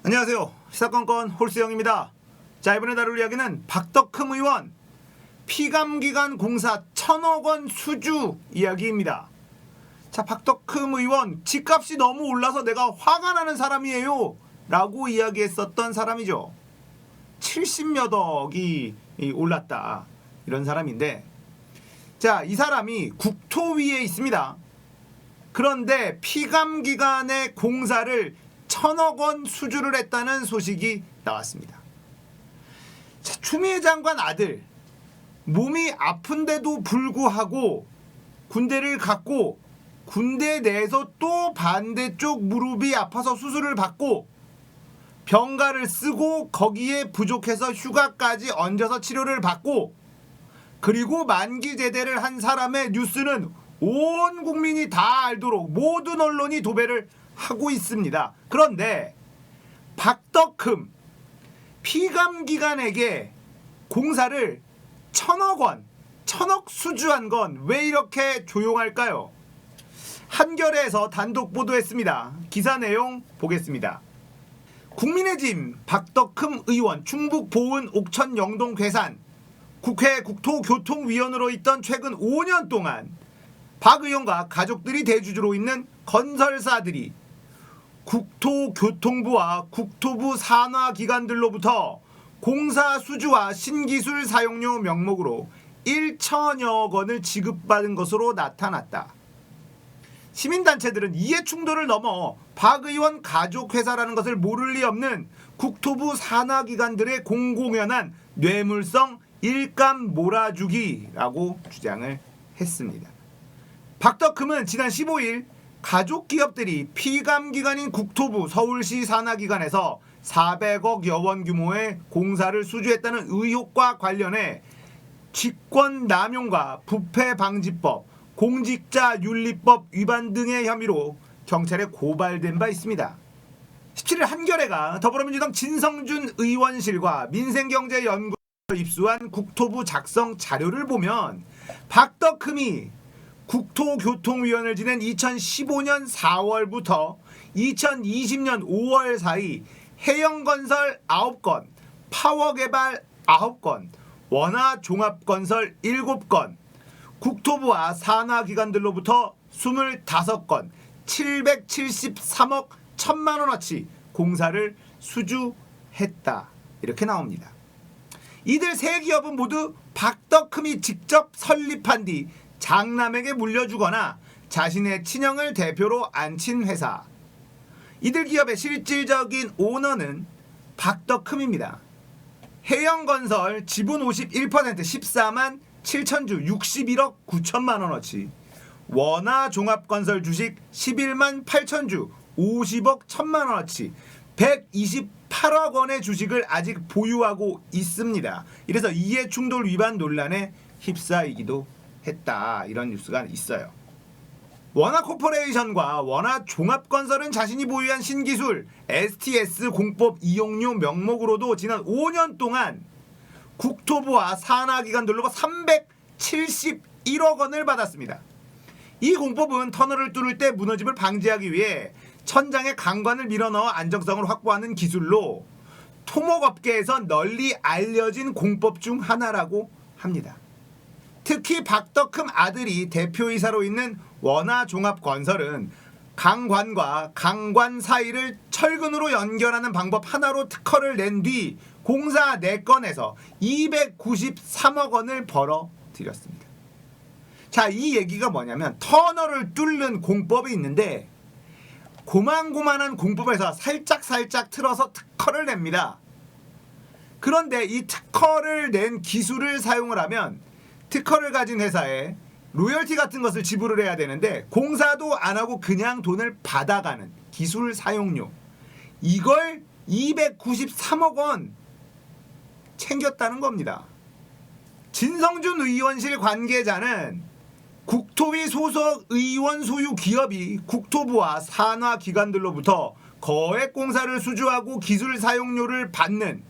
안녕하세요. 시사건건 홀수영입니다. 자, 이번에 다룰 이야기는 박덕흠 의원 피감기관 공사 1,000억 원 수주 이야기입니다. 자, 박덕흠 의원 집값이 너무 올라서 내가 화가 나는 사람이에요 라고 이야기했었던 사람이죠. 70몇 억이 올랐다 이런 사람인데, 자, 이 사람이 국토위에 있습니다. 그런데 피감기관의 공사를 1,000억 원 수주를 했다는 소식이 나왔습니다. 자, 추미애 장관 아들 몸이 아픈데도 불구하고 군대를 갔고 군대 내에서 또 반대쪽 무릎이 아파서 수술을 받고 병가를 쓰고 거기에 부족해서 휴가까지 얹어서 치료를 받고 그리고 만기 제대를 한 사람의 뉴스는 온 국민이 다 알도록 모든 언론이 도배를 하고 있습니다. 그런데 박덕흠 피감기관에게 공사를 1,000억 원, 1,000억 수주한 건 왜 이렇게 조용할까요? 한겨레에서 단독 보도했습니다. 기사 내용 보겠습니다. 국민의힘 박덕흠 의원 충북 보은 옥천 영동 괴산 국회 국토교통위원으로 있던 최근 5년 동안 박 의원과 가족들이 대주주로 있는 건설사들이 국토교통부와 국토부 산하기관들로부터 공사 수주와 신기술 사용료 명목으로 1천여 원을 지급받은 것으로 나타났다. 시민단체들은 이해충돌을 넘어 박 의원 가족회사라는 것을 모를 리 없는 국토부 산하기관들의 공공연한 뇌물성 일감 몰아주기라고 주장을 했습니다. 박덕흠은 지난 15일 가족기업들이 피감기관인 국토부 서울시 산하기관에서 400억여 원 규모의 공사를 수주했다는 의혹과 관련해 직권남용과 부패방지법, 공직자윤리법 위반 등의 혐의로 경찰에 고발된 바 있습니다. 17일 한겨레가 더불어민주당 진성준 의원실과 민생경제연구소에서 입수한 국토부 작성 자료를 보면 박덕흠이 국토교통위원을 지낸 2015년 4월부터 2020년 5월 사이 해영건설 9건, 파워개발 9건, 원화종합건설 7건, 국토부와 산하기관들로부터 25건, 773억 1천만 원어치 공사를 수주했다. 이렇게 나옵니다. 이들 세 기업은 모두 박덕흠이 직접 설립한 뒤 장남에게 물려주거나 자신의 친형을 대표로 앉힌 회사. 이들 기업의 실질적인 오너는 박덕흠입니다. 해영건설 지분 51% 14만 7천주 61억 9천만 원어치, 원화종합건설 주식 11만 8천주 50억 1천만 원어치, 128억 원의 주식을 아직 보유하고 있습니다. 이래서 이해충돌 위반 논란에 휩싸이기도 했다. 이런 뉴스가 있어요. 원화코퍼레이션과 원화종합건설은 자신이 보유한 신기술 STS 공법 이용료 명목으로도 지난 5년 동안 국토부와 산하기관들로 371억 원을 받았습니다. 이 공법은 터널을 뚫을 때 무너짐을 방지하기 위해 천장에 강관을 밀어넣어 안정성을 확보하는 기술로 토목업계에서 널리 알려진 공법 중 하나라고 합니다. 특히 박덕흠 아들이 대표이사로 있는 원화종합건설은 강관과 강관 사이를 철근으로 연결하는 방법 하나로 특허를 낸 뒤 공사 4건에서 293억 원을 벌어들였습니다. 자, 이 얘기가 뭐냐면 터널을 뚫는 공법이 있는데 고만고만한 공법에서 살짝 틀어서 특허를 냅니다. 그런데 이 특허를 낸 기술을 사용을 하면 특허를 가진 회사에 로열티 같은 것을 지불을 해야 되는데 공사도 안 하고 그냥 돈을 받아가는 기술 사용료, 이걸 293억 원 챙겼다는 겁니다. 진성준 의원실 관계자는 국토위 소속 의원 소유 기업이 국토부와 산하기관들로부터 거액 공사를 수주하고 기술 사용료를 받는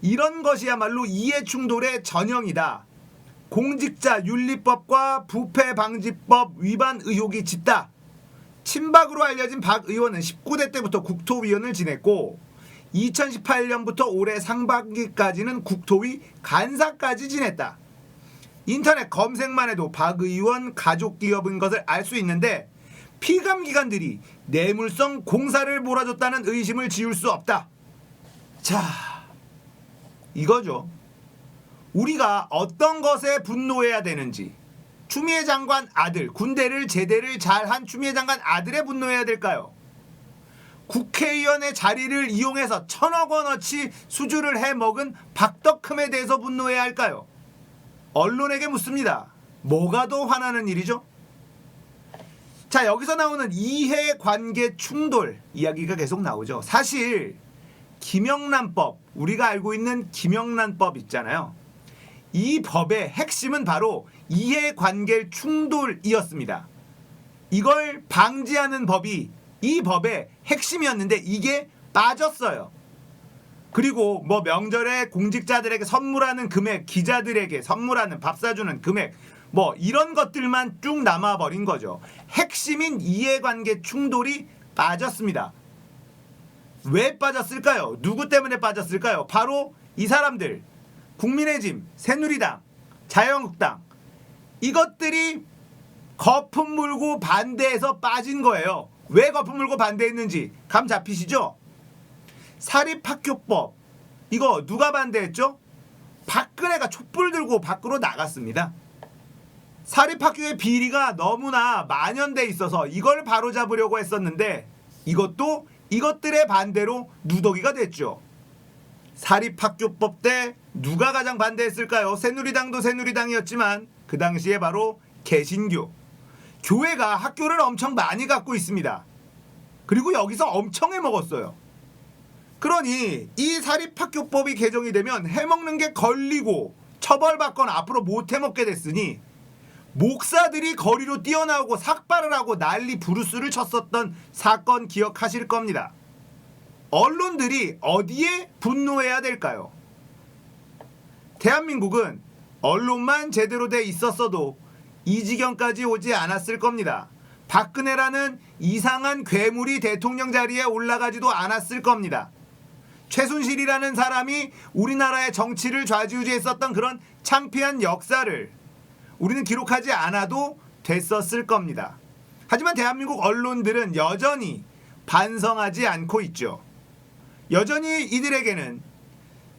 이런 것이야말로 이해충돌의 전형이다. 공직자윤리법과 부패방지법 위반 의혹이 짙다. 친박으로 알려진 박 의원은 19대 때부터 국토위원을 지냈고 2018년부터 올해 상반기까지는 국토위 간사까지 지냈다. 인터넷 검색만 해도 박 의원 가족 기업인 것을 알 수 있는데 피감기관들이 뇌물성 공사를 몰아줬다는 의심을 지울 수 없다. 자, 이거죠. 우리가 어떤 것에 분노해야 되는지, 추미애 장관 아들, 군대를 제대를 잘한 추미애 장관 아들에 분노해야 될까요? 국회의원의 자리를 이용해서 1,000억 원어치 수주를 해먹은 박덕흠에 대해서 분노해야 할까요? 언론에게 묻습니다. 뭐가 더 화나는 일이죠? 자, 여기서 나오는 이해관계 충돌 이야기가 계속 나오죠. 사실 김영란법, 우리가 알고 있는 김영란법 있잖아요. 이 법의 핵심은 바로 이해관계 충돌이었습니다. 이걸 방지하는 법이 이 법의 핵심이었는데 이게 빠졌어요. 그리고 뭐 명절에 공직자들에게 선물하는 금액, 기자들에게 선물하는 밥 사주는 금액, 뭐 이런 것들만 쭉 남아버린 거죠. 핵심인 이해관계 충돌이 빠졌습니다. 왜 빠졌을까요? 누구 때문에 빠졌을까요? 바로 이 사람들, 국민의힘, 새누리당, 자유한국당, 이것들이 거품 물고 반대해서 빠진 거예요. 왜 거품 물고 반대했는지 감 잡히시죠? 사립학교법, 이거 누가 반대했죠? 박근혜가 촛불 들고 밖으로 나갔습니다. 사립학교의 비리가 너무나 만연돼 있어서 이걸 바로잡으려고 했었는데 이것도 이것들의 반대로 누더기가 됐죠. 사립학교법 때 누가 가장 반대했을까요? 새누리당도 새누리당이었지만 그 당시에 바로 개신교, 교회가 학교를 엄청 많이 갖고 있습니다. 그리고 여기서 엄청 해먹었어요. 그러니 이 사립학교법이 개정이 되면 해먹는 게 걸리고 처벌받거나 앞으로 못 해먹게 됐으니 목사들이 거리로 뛰어나오고 삭발을 하고 난리 부르스를 쳤었던 사건 기억하실 겁니다. 언론들이 어디에 분노해야 될까요? 대한민국은 언론만 제대로 돼 있었어도 이 지경까지 오지 않았을 겁니다. 박근혜라는 이상한 괴물이 대통령 자리에 올라가지도 않았을 겁니다. 최순실이라는 사람이 우리나라의 정치를 좌지우지했었던 그런 창피한 역사를 우리는 기록하지 않아도 됐었을 겁니다. 하지만 대한민국 언론들은 여전히 반성하지 않고 있죠. 여전히 이들에게는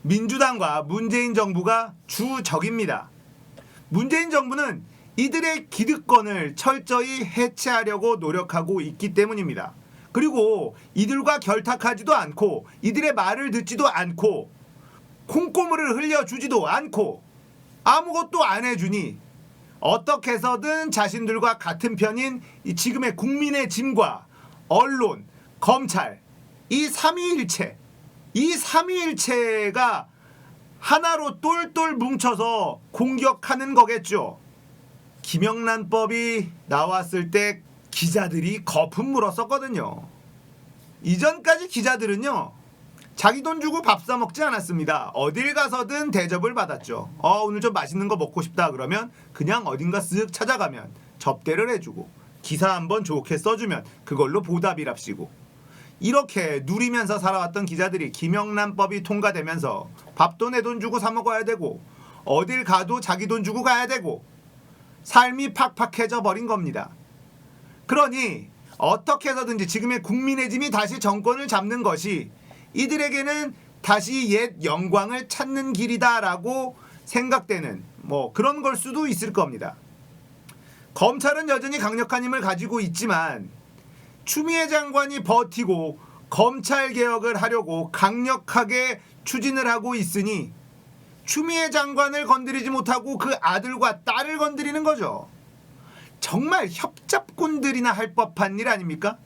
민주당과 문재인 정부가 주적입니다. 문재인 정부는 이들의 기득권을 철저히 해체하려고 노력하고 있기 때문입니다. 그리고 이들과 결탁하지도 않고 이들의 말을 듣지도 않고 콩고물을 흘려주지도 않고 아무것도 안 해주니 어떻게 해서든 자신들과 같은 편인 이 지금의 국민의 짐과 언론, 검찰, 이 삼위일체가 하나로 똘똘 뭉쳐서 공격하는 거겠죠. 김영란법이 나왔을 때 기자들이 거품 물었었거든요. 이전까지 기자들은요, 자기 돈 주고 밥 사 먹지 않았습니다. 어딜 가서든 대접을 받았죠. 오늘 좀 맛있는 거 먹고 싶다 그러면 그냥 어딘가 쓱 찾아가면 접대를 해주고 기사 한번 좋게 써주면 그걸로 보답이랍시고, 이렇게 누리면서 살아왔던 기자들이 김영란법이 통과되면서 밥도 내 돈 주고 사 먹어야 되고 어딜 가도 자기 돈 주고 가야 되고 삶이 팍팍해져 버린 겁니다. 그러니 어떻게 해서든지 지금의 국민의 짐이 다시 정권을 잡는 것이 이들에게는 다시 옛 영광을 찾는 길이다라고 생각되는 뭐 그런 걸 수도 있을 겁니다. 검찰은 여전히 강력한 힘을 가지고 있지만 추미애 장관이 버티고 검찰 개혁을 하려고 강력하게 추진을 하고 있으니 추미애 장관을 건드리지 못하고 그 아들과 딸을 건드리는 거죠. 정말 협잡꾼들이나 할 법한 일 아닙니까?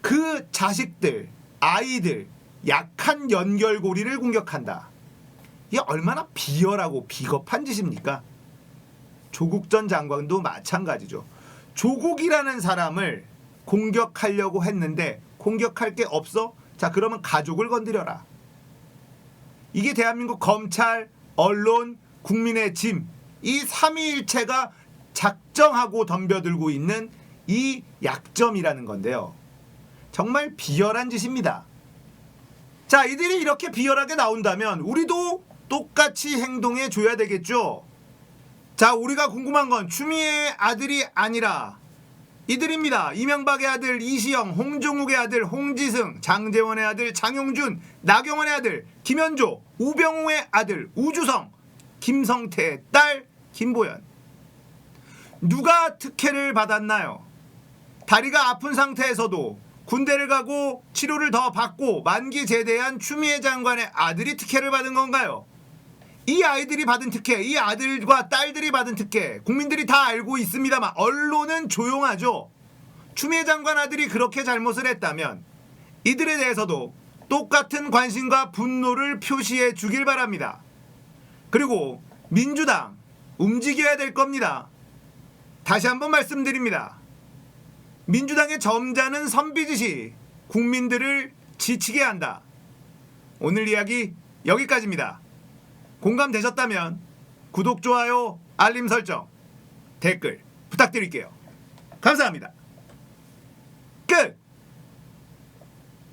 그 자식들, 아이들, 약한 연결고리를 공격한다. 이게 얼마나 비열하고 비겁한 짓입니까? 조국 전 장관도 마찬가지죠. 조국이라는 사람을 공격하려고 했는데 공격할 게 없어? 자, 그러면 가족을 건드려라. 이게 대한민국 검찰, 언론, 국민의 짐, 이 삼위일체가 작정하고 덤벼들고 있는 이 약점이라는 건데요. 정말 비열한 짓입니다. 자, 이들이 이렇게 비열하게 나온다면 우리도 똑같이 행동해 줘야 되겠죠. 자, 우리가 궁금한 건 추미애의 아들이 아니라 이들입니다. 이명박의 아들 이시영, 홍종욱의 아들 홍지승, 장제원의 아들 장용준, 나경원의 아들 김현조, 우병우의 아들 우주성, 김성태의 딸 김보연. 누가 특혜를 받았나요? 다리가 아픈 상태에서도 군대를 가고 치료를 더 받고 만기 제대한 추미애 장관의 아들이 특혜를 받은 건가요? 이 아이들이 받은 특혜, 이 아들과 딸들이 받은 특혜, 국민들이 다 알고 있습니다만 언론은 조용하죠. 추미애 장관 아들이 그렇게 잘못을 했다면 이들에 대해서도 똑같은 관심과 분노를 표시해 주길 바랍니다. 그리고 민주당 움직여야 될 겁니다. 다시 한번 말씀드립니다. 민주당의 점잖은 선비짓이 국민들을 지치게 한다. 오늘 이야기 여기까지입니다. 공감되셨다면 구독, 좋아요, 알림 설정, 댓글 부탁드릴게요. 감사합니다.